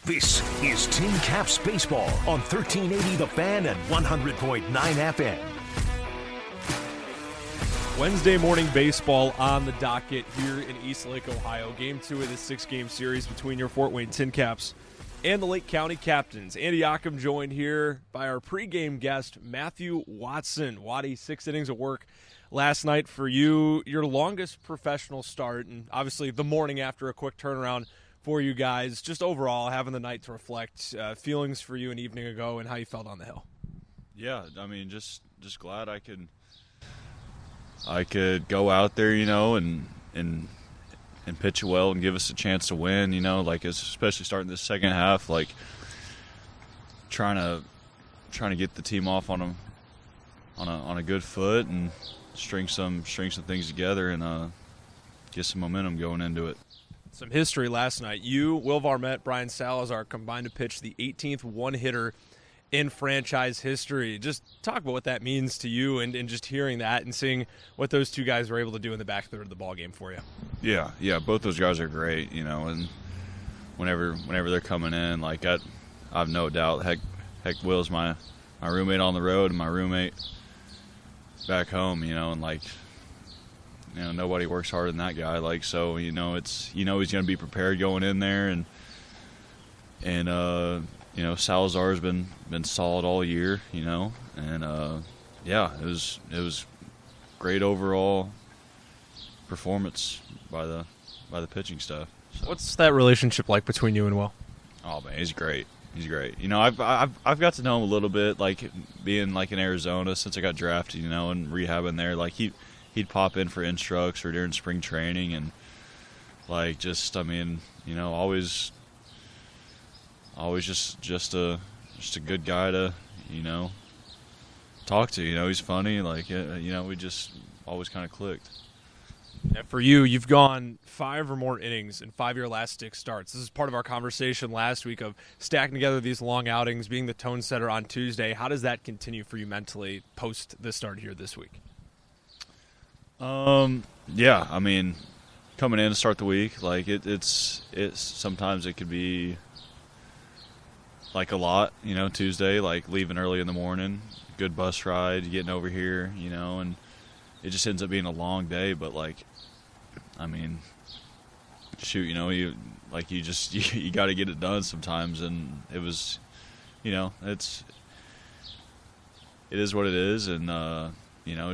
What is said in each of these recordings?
This is Tin Caps Baseball on 1380 The Fan and 100.9 FM. Wednesday morning baseball on the docket here in East Lake, Ohio. Game 2 of this 6-game series between your Fort Wayne Tin Caps and the Lake County Captains. Andy Ockham joined here by our pregame guest, Matthew Watson. Waddy, 6 innings of work last night for you. Your longest professional start, and obviously the morning after a quick turnaround for you guys. Just overall, having the night to reflect, feelings for you an evening ago and how you felt on the hill. Yeah, I mean, just glad I could go out there, and pitch well and give us a chance to win, especially starting this second half, trying to get the team off on a good foot and string some things together and get some momentum going into it. Some history last night. You, Will Varmette, Brian Salazar combined to pitch the 18th one-hitter in franchise history. Just talk about what that means to you and just hearing that and seeing what those two guys were able to do in the back third of the ball game for you. Yeah, both those guys are great, and whenever they're coming in, I've no doubt. Heck, Will's my roommate on the road and my roommate back home, and nobody works harder than that guy. So he's going to be prepared going in there, and Salazar's been solid all year, and it was great overall performance by the pitching staff. So. What's that relationship like between you and Will? Oh man, he's great. I've got to know him a little bit, being in Arizona since I got drafted, and rehabbing there. He'd pop in for instructs or during spring training, and always just a good guy to talk to. He's funny. We just always kind of clicked. And for you, you've gone 5 or more innings in 5 of your last 6 starts. This is part of our conversation last week of stacking together these long outings, being the tone setter on Tuesday. How does that continue for you mentally post the start here this week? Yeah, I mean, coming in to start the week, it's sometimes it could be a lot, Tuesday, leaving early in the morning, good bus ride, getting over here, and it just ends up being a long day. But shoot, you got to get it done sometimes, and it was, it is what it is, and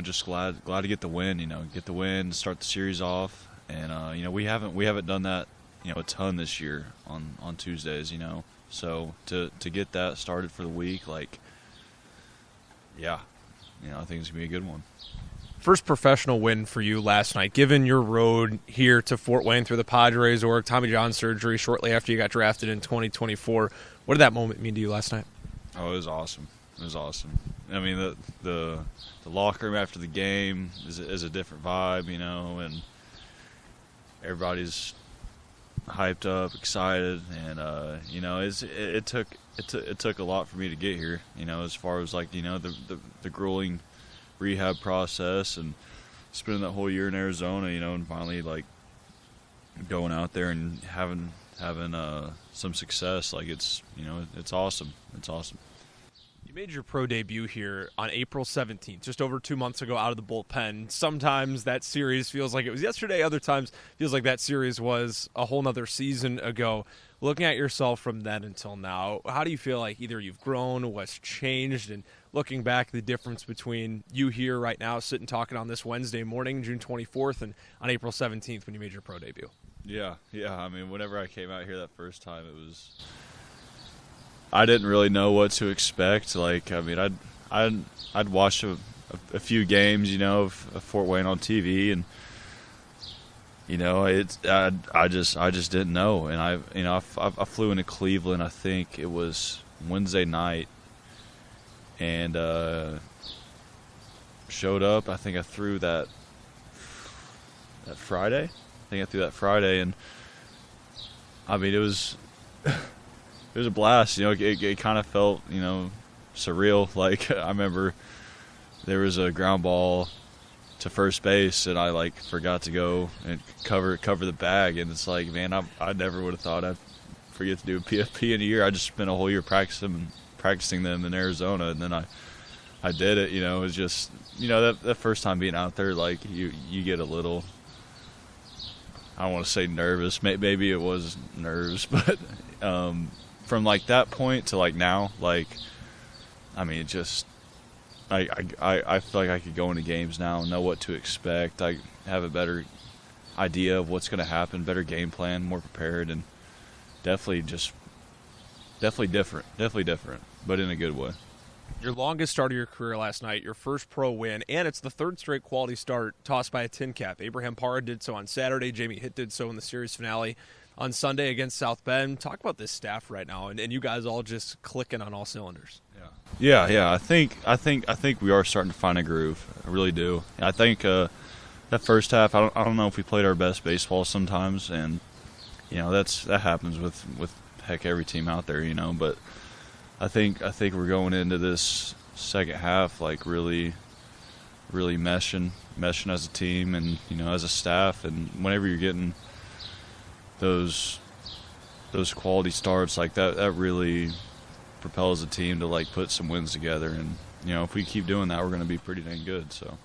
just glad to get the win, start the series off, and we haven't done that a ton this year on Tuesdays, so to get that started for the week, I think it's gonna be a good one. First professional win for you last night, given your road here to Fort Wayne through the Padres org, Tommy John surgery shortly after you got drafted in 2024. What did that moment mean to you last night? Oh, it was awesome. I mean, the locker room after the game is a different vibe, and everybody's hyped up, excited, and it took a lot for me to get here, as far as the grueling rehab process and spending that whole year in Arizona, and finally going out there and having some success. It's awesome. You made your pro debut here on April 17th, just over 2 months ago out of the bullpen. Sometimes that series feels like it was yesterday. Other times feels like that series was a whole nother season ago. Looking at yourself from then until now, how do you feel like either you've grown, what's changed, and looking back, the difference between you here right now, sitting talking on this Wednesday morning, June 24th, and on April 17th when you made your pro debut? Yeah. I mean, whenever I came out here that first time, I didn't really know what to expect. I'd watched a few games, of Fort Wayne on TV, and I just didn't know. And I flew into Cleveland. I think it was Wednesday night, and showed up. I think I threw that Friday. And I mean, it was a blast. It kind of felt, surreal. I remember there was a ground ball to first base, and I forgot to go and cover the bag, and it's man, I never would have thought I'd forget to do a PFP in a year. I just spent a whole year practicing them in Arizona, and then I did it. It was just that first time being out there, like you get a little. I don't want to say nervous. Maybe it was nerves, but from like that point to like now, like I mean, it just I feel like I could go into games now and know what to expect. I have a better idea of what's going to happen, better game plan, more prepared, and definitely different, but in a good way. Your longest start of your career last night, your first pro win, and it's the third straight quality start tossed by a tin cap. Abraham Parra did so on Saturday. Jamie Hitt did so in the series finale on Sunday against South Bend. Talk about this staff right now, and you guys all just clicking on all cylinders. Yeah. I think we are starting to find a groove. I really do. I think that first half, I don't know if we played our best baseball sometimes, and that happens with heck every team out there, But I think we're going into this second half like really meshing as a team and as a staff. And whenever you're getting those quality starts like that really propels a team to like put some wins together. And if we keep doing that, we're going to be pretty dang good. So.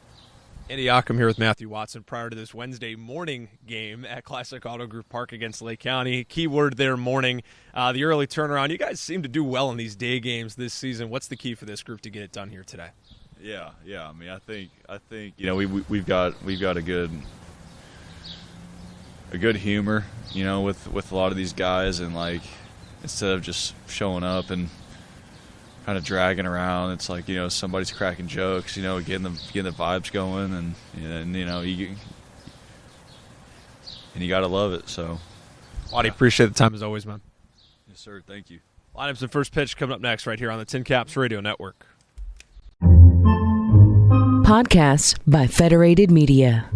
Andy Ockham here with Matthew Watson prior to this Wednesday morning game at Classic Auto Group Park against Lake County. Keyword there, morning. The early turnaround. You guys seem to do well in these day games this season. What's the key for this group to get it done here today? Yeah. I mean, I think we've got a good humor, with a lot of these guys, and like instead of just showing up and kind of dragging around, it's like somebody's cracking jokes, getting the vibes going, and you gotta love it. So, Waddy, appreciate the time as always, man. Yes, sir. Thank you. Lineups and first pitch coming up next right here on the Tin Caps Radio Network. Podcasts by Federated Media.